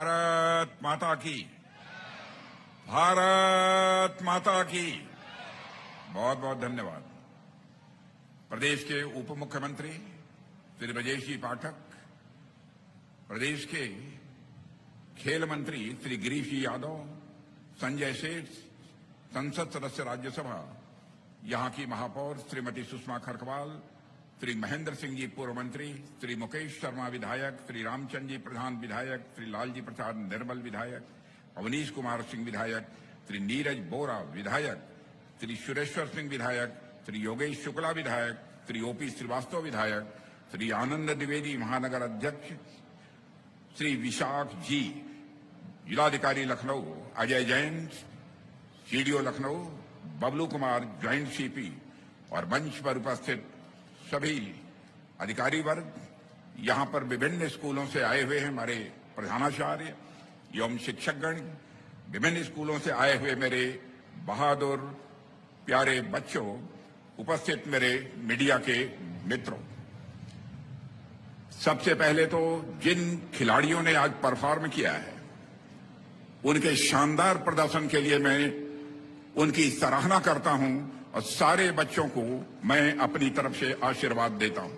भारत माता की, भारत माता की। बहुत बहुत धन्यवाद। प्रदेश के उप मुख्यमंत्री श्री ब्रजेश जी पाठक, प्रदेश के खेल मंत्री श्री गिरीश जी यादव, संजय सेठ, संसद सदस्य राज्यसभा, यहां की महापौर श्रीमती सुषमा खरकवाल, श्री महेंद्र सिंह जी पूर्व मंत्री, श्री मुकेश शर्मा विधायक, श्री रामचंद्र जी प्रधान विधायक, श्री लालजी प्रसाद निर्मल विधायक, अवनीश कुमार सिंह विधायक, श्री नीरज बोरा विधायक, श्री सुरेश्वर सिंह विधायक, श्री योगेश शुक्ला विधायक, श्री ओपी श्रीवास्तव विधायक, श्री आनंद द्विवेदी महानगर अध्यक्ष, श्री विशाख जी जिलाधिकारी Lucknow, Ajay Jain CDO Lucknow, Bablu Kumar joint CP और मंच पर उपस्थित सभी अधिकारी वर्ग, यहां पर विभिन्न स्कूलों से आए हुए हैं हमारे प्रधानाचार्य एवं शिक्षकगण, विभिन्न स्कूलों से आए हुए मेरे बहादुर प्यारे बच्चों, उपस्थित मेरे मीडिया के मित्रों। सबसे पहले तो जिन खिलाड़ियों ने आज परफॉर्म किया है उनके शानदार प्रदर्शन के लिए मैं उनकी सराहना करता हूं और सारे बच्चों को मैं अपनी तरफ से आशीर्वाद देता हूं।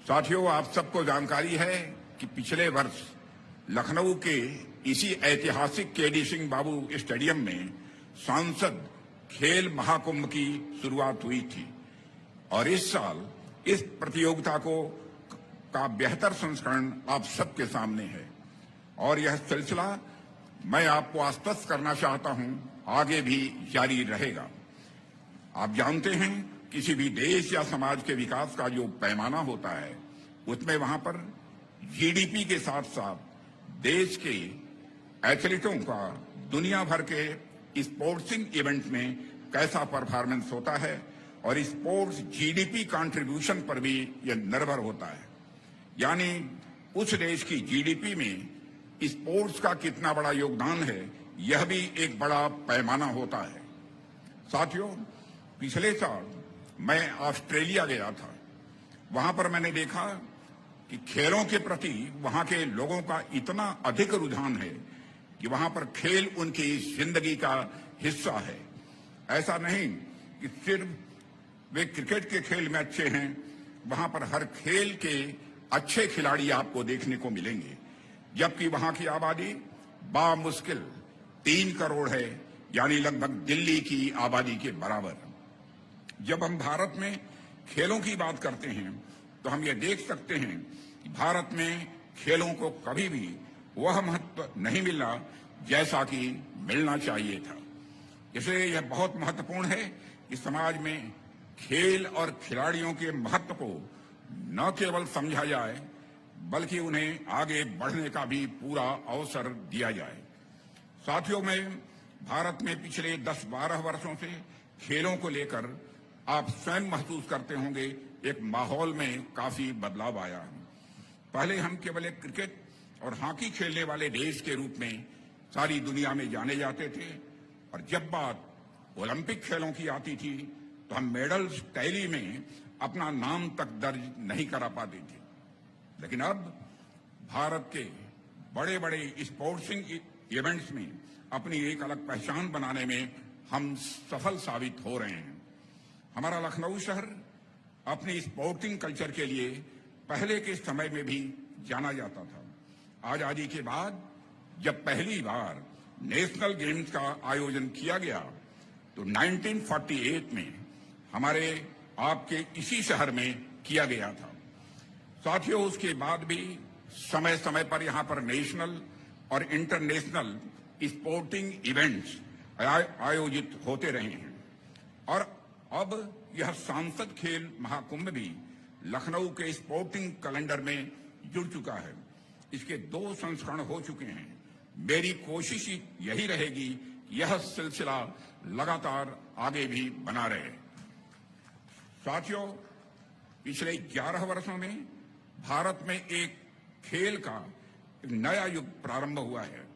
साथियों, आप सबको जानकारी है कि पिछले वर्ष लखनऊ के इसी ऐतिहासिक केडी सिंह बाबू स्टेडियम में सांसद खेल महाकुंभ की शुरुआत हुई थी और इस साल इस प्रतियोगिता का बेहतर संस्करण आप सबके सामने है और यह सिलसिला मैं आपको आश्वस्त करना चाहता हूं आगे भी जारी रहेगा। आप जानते हैं किसी भी देश या समाज के विकास का जो पैमाना होता है उसमें वहां पर जीडीपी के साथ साथ देश के एथलीटों का दुनिया भर के स्पोर्ट्सिंग इवेंट में कैसा परफॉर्मेंस होता है और स्पोर्ट्स जीडीपी कंट्रीब्यूशन पर भी यह निर्भर होता है। यानी उस देश की जीडीपी में स्पोर्ट्स का कितना बड़ा योगदान है यह भी एक बड़ा पैमाना होता है। साथियों, पिछले साल मैं ऑस्ट्रेलिया गया था। वहां पर मैंने देखा कि खेलों के प्रति वहां के लोगों का इतना अधिक रुझान है कि वहां पर खेल उनकी जिंदगी का हिस्सा है। ऐसा नहीं कि सिर्फ वे क्रिकेट के खेल में अच्छे हैं, वहां पर हर खेल के अच्छे खिलाड़ी आपको देखने को मिलेंगे, जबकि वहां की आबादी बामुश्किल 3 करोड़ है, यानी लगभग दिल्ली की आबादी के बराबर। जब हम भारत में खेलों की बात करते हैं तो हम ये देख सकते हैं कि भारत में खेलों को कभी भी वह महत्व नहीं मिला जैसा कि मिलना चाहिए था। इसलिए यह बहुत महत्वपूर्ण है कि समाज में खेल और खिलाड़ियों के महत्व को न केवल समझा जाए बल्कि उन्हें आगे बढ़ने का भी पूरा अवसर दिया जाए। साथियों, मैं भारत में पिछले 10-12 वर्षों से खेलों को लेकर आप स्वयं महसूस करते होंगे एक माहौल में काफी बदलाव आया है। पहले हम केवल एक क्रिकेट और हॉकी खेलने वाले देश के रूप में सारी दुनिया में जाने जाते थे और जब बात ओलंपिक खेलों की आती थी तो हम मेडल्स टैली में अपना नाम तक दर्ज नहीं करा पाते थे। लेकिन अब भारत के बड़े बड़े स्पोर्ट्सिंग इवेंट्स में अपनी एक अलग पहचान बनाने में हम सफल साबित हो रहे हैं। हमारा लखनऊ शहर अपनी स्पोर्टिंग कल्चर के लिए पहले के समय में भी जाना जाता था। आजादी के बाद जब पहली बार नेशनल गेम्स का आयोजन किया गया तो 1948 में हमारे आपके इसी शहर में किया गया था। साथियों, उसके बाद भी समय समय पर यहां पर नेशनल और इंटरनेशनल स्पोर्टिंग इवेंट्स आयोजित होते रहे हैं और अब यह सांसद खेल महाकुंभ भी लखनऊ के स्पोर्टिंग कैलेंडर में जुड़ चुका है। इसके 2 संस्करण हो चुके हैं। मेरी कोशिश यही रहेगी कि यह सिलसिला लगातार आगे भी बना रहे। साथियों, पिछले 11 वर्षों में भारत में एक खेल का एक नया युग प्रारंभ हुआ है।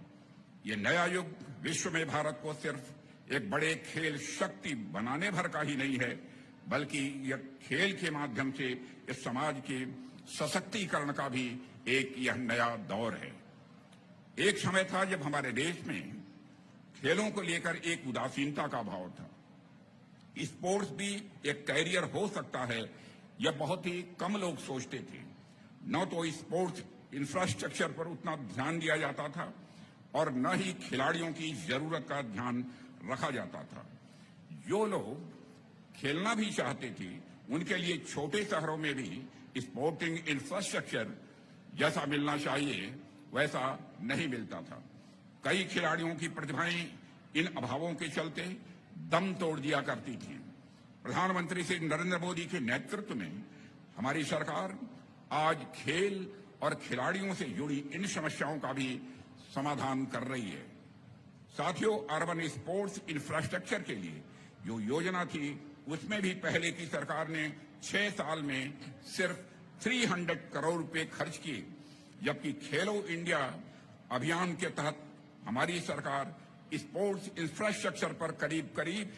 यह नया युग विश्व में भारत को सिर्फ एक बड़े खेल शक्ति बनाने भर का ही नहीं है, बल्कि यह खेल के माध्यम से इस समाज के सशक्तिकरण का भी एक यह नया दौर है। एक समय था जब हमारे देश में खेलों को लेकर एक उदासीनता का भाव था। स्पोर्ट्स भी एक कैरियर हो सकता है, यह बहुत ही कम लोग सोचते थे। न तो स्पोर्ट्स इंफ्रास्ट्रक्चर पर उतना ध्यान दिया जाता था और न ही खिलाड़ियों की जरूरत का ध्यान रखा जाता था। जो लोग खेलना भी चाहते थे, उनके लिए छोटे शहरों में भी स्पोर्टिंग इंफ्रास्ट्रक्चर जैसा मिलना चाहिए वैसा नहीं मिलता था। कई खिलाड़ियों की प्रतिभाएं इन अभावों के चलते दम तोड़ दिया करती थी। प्रधानमंत्री श्री नरेंद्र मोदी के नेतृत्व में हमारी सरकार आज खेल और खिलाड़ियों से जुड़ी इन समस्याओं का भी समाधान कर रही है। साथियों, अर्बन स्पोर्ट्स इंफ्रास्ट्रक्चर के लिए जो योजना थी, उसमें भी पहले की सरकार ने 6 साल में सिर्फ 300 करोड़ रुपए खर्च किए, जबकि खेलो इंडिया अभियान के तहत हमारी सरकार स्पोर्ट्स इंफ्रास्ट्रक्चर पर करीब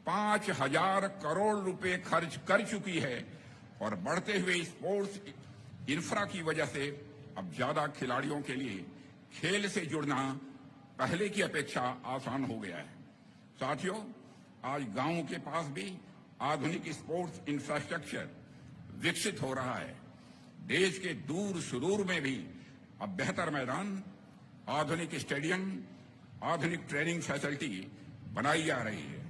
5,000 करोड़ रुपए खर्च कर चुकी है और बढ़ते हुए स्पोर्ट्स इंफ्रा की वजह से अब ज्यादा खिलाड़ियों के लिए खेल से जुड़ना पहले की अपेक्षा आसान हो गया है। साथियों, आज गांवों के पास भी आधुनिक स्पोर्ट्स इंफ्रास्ट्रक्चर विकसित हो रहा है। देश के दूर सुदूर में भी अब बेहतर मैदान, आधुनिक स्टेडियम, आधुनिक ट्रेनिंग फैसिलिटी बनाई जा रही है।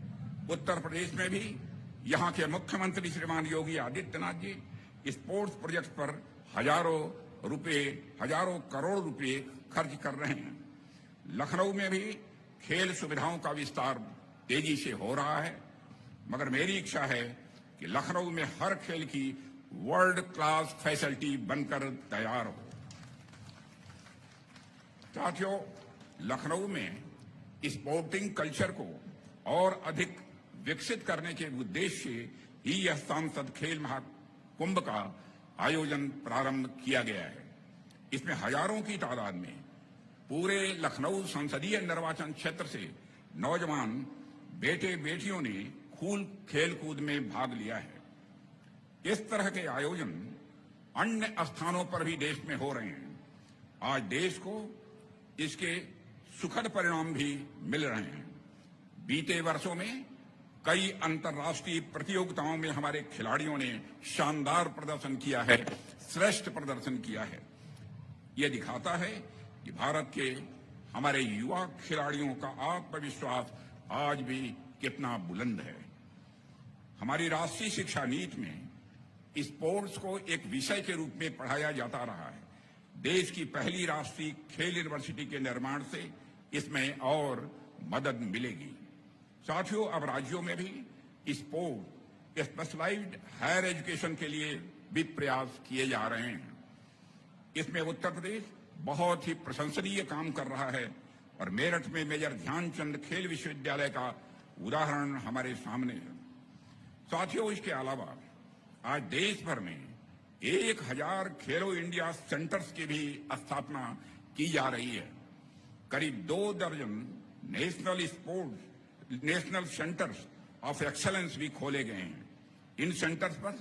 उत्तर प्रदेश में भी यहां के मुख्यमंत्री श्रीमान योगी आदित्यनाथ जी स्पोर्ट्स प्रोजेक्ट पर हजारों करोड़ रुपए खर्च कर रहे हैं। लखनऊ में भी खेल सुविधाओं का विस्तार तेजी से हो रहा है, मगर मेरी इच्छा है कि लखनऊ में हर खेल की वर्ल्ड क्लास फैसिलिटी बनकर तैयार हो। साथियों, लखनऊ में स्पोर्टिंग कल्चर को और अधिक विकसित करने के उद्देश्य से ही यह सांसद खेल महाकुंभ का आयोजन प्रारंभ किया गया है। इसमें हजारों की तादाद में पूरे लखनऊ संसदीय निर्वाचन क्षेत्र से नौजवान बेटे बेटियों ने खेल कूद में भाग लिया है। इस तरह के आयोजन अन्य स्थानों पर भी देश में हो रहे हैं। आज देश को इसके सुखद परिणाम भी मिल रहे हैं। बीते वर्षों में कई अंतर्राष्ट्रीय प्रतियोगिताओं में हमारे खिलाड़ियों ने शानदार प्रदर्शन किया है, श्रेष्ठ प्रदर्शन किया है। यह दिखाता है कि भारत के हमारे युवा खिलाड़ियों का आत्मविश्वास आज भी कितना बुलंद है। हमारी राष्ट्रीय शिक्षा नीति में स्पोर्ट्स को एक विषय के रूप में पढ़ाया जाता रहा है। देश की पहली राष्ट्रीय खेल यूनिवर्सिटी के निर्माण से इसमें और मदद मिलेगी। साथियों, अब राज्यों में भी स्पोर्ट स्पेशलाइज्ड हायर एजुकेशन के लिए भी प्रयास किए जा रहे हैं। इसमें उत्तर प्रदेश बहुत ही प्रशंसनीय काम कर रहा है और मेरठ में मेजर ध्यानचंद खेल विश्वविद्यालय का उदाहरण हमारे सामने है। साथियों, इसके अलावा आज देश भर में 1000 खेलो इंडिया सेंटर्स की भी स्थापना की जा रही है। करीब 2 दर्जन नेशनल सेंटर्स ऑफ एक्सेलेंस भी खोले गए हैं। इन सेंटर्स पर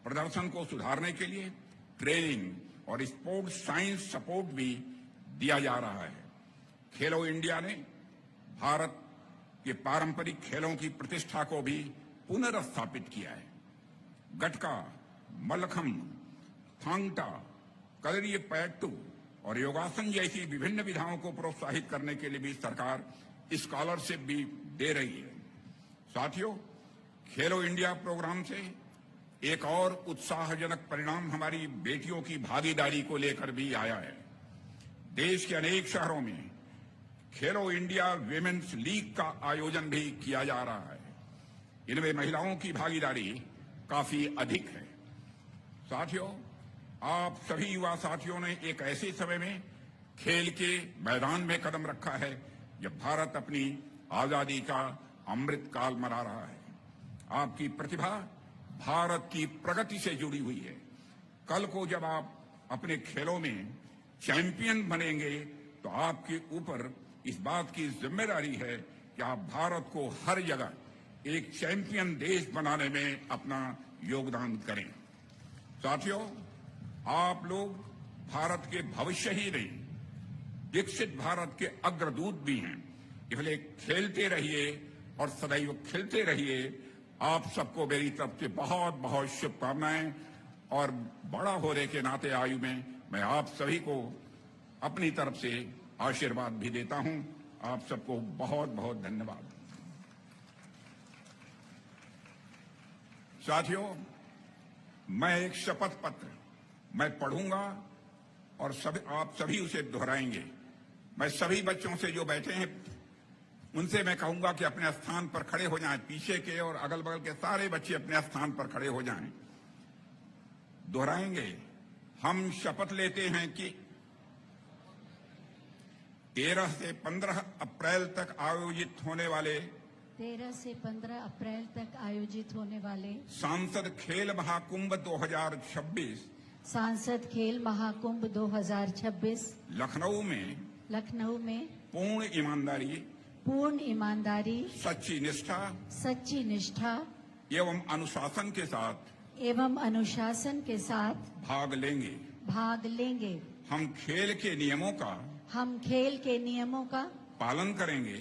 प्रदर्शन को सुधारने के लिए ट्रेनिंग और स्पोर्ट्स साइंस सपोर्ट भी दिया जा रहा है। खेलो इंडिया ने भारत के पारंपरिक खेलों की प्रतिष्ठा को भी पुनर्स्थापित किया है। गटका, मल्लखंब, थांग टा, कलरिपयट्टू और योगासन जैसी विभिन्न विधाओं को प्रोत्साहित करने के लिए भी सरकार स्कॉलरशिप भी दे रही है। साथियों, खेलो इंडिया प्रोग्राम से एक और उत्साहजनक परिणाम हमारी बेटियों की भागीदारी को लेकर भी आया है। देश के अनेक शहरों में खेलो इंडिया विमेन्स लीग का आयोजन भी किया जा रहा है। इनमें महिलाओं की भागीदारी काफी अधिक है। साथियों, आप सभी युवा साथियों ने एक ऐसे समय में खेल के मैदान में कदम रखा है जब भारत अपनी आजादी का अमृत काल मना रहा है। आपकी प्रतिभा भारत की प्रगति से जुड़ी हुई है। कल को जब आप अपने खेलों में चैंपियन बनेंगे तो आपके ऊपर इस बात की जिम्मेदारी है कि आप भारत को हर जगह एक चैंपियन देश बनाने में अपना योगदान करें। साथियों, आप लोग भारत के भविष्य ही नहीं, विकसित भारत के अग्रदूत भी हैं। इसलिए खेलते रहिए और सदैव खिलते रहिए। आप सबको मेरी तरफ से बहुत बहुत शुभकामनाएं। और बड़ा होने के नाते आयु में मैं आप सभी को अपनी तरफ से आशीर्वाद भी देता हूं। आप सबको बहुत बहुत धन्यवाद। साथियों, मैं एक शपथ पत्र मैं पढ़ूंगा और आप सभी उसे दोहराएंगे। मैं सभी बच्चों से जो बैठे हैं उनसे मैं कहूंगा कि अपने स्थान पर खड़े हो जाएं। पीछे के और अगल बगल के सारे बच्चे अपने स्थान पर खड़े हो जाएं। दोहराएंगे। हम शपथ लेते हैं कि 13 से 15 अप्रैल तक आयोजित होने वाले 13 से 15 अप्रैल तक आयोजित होने वाले सांसद खेल महाकुंभ 2026 सांसद खेल महाकुंभ 2026 लखनऊ में पूर्ण ईमानदारी, सच्ची निष्ठा एवं अनुशासन के साथ भाग लेंगे। हम खेल के नियमों का पालन करेंगे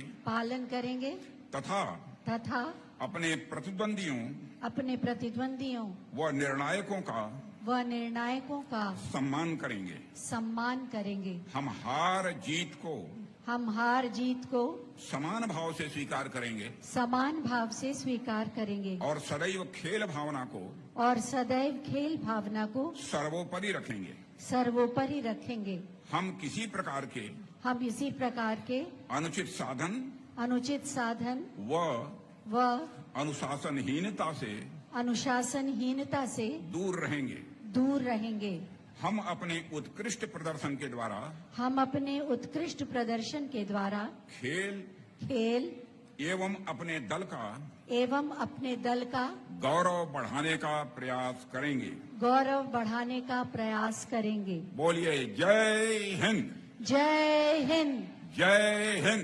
तथा अपने प्रतिद्वंदियों व निर्णायकों का सम्मान करेंगे। हम हार जीत को समान भाव से स्वीकार करेंगे और सदैव खेल भावना को सर्वोपरि रखेंगे। हम किसी प्रकार के अनुचित साधन व अनुशासनहीनता से दूर रहेंगे। हम अपने उत्कृष्ट प्रदर्शन के द्वारा खेल एवं अपने दल का गौरव बढ़ाने का प्रयास करेंगे। बोलिए जय हिंद। जय हिंद। जय हिंद।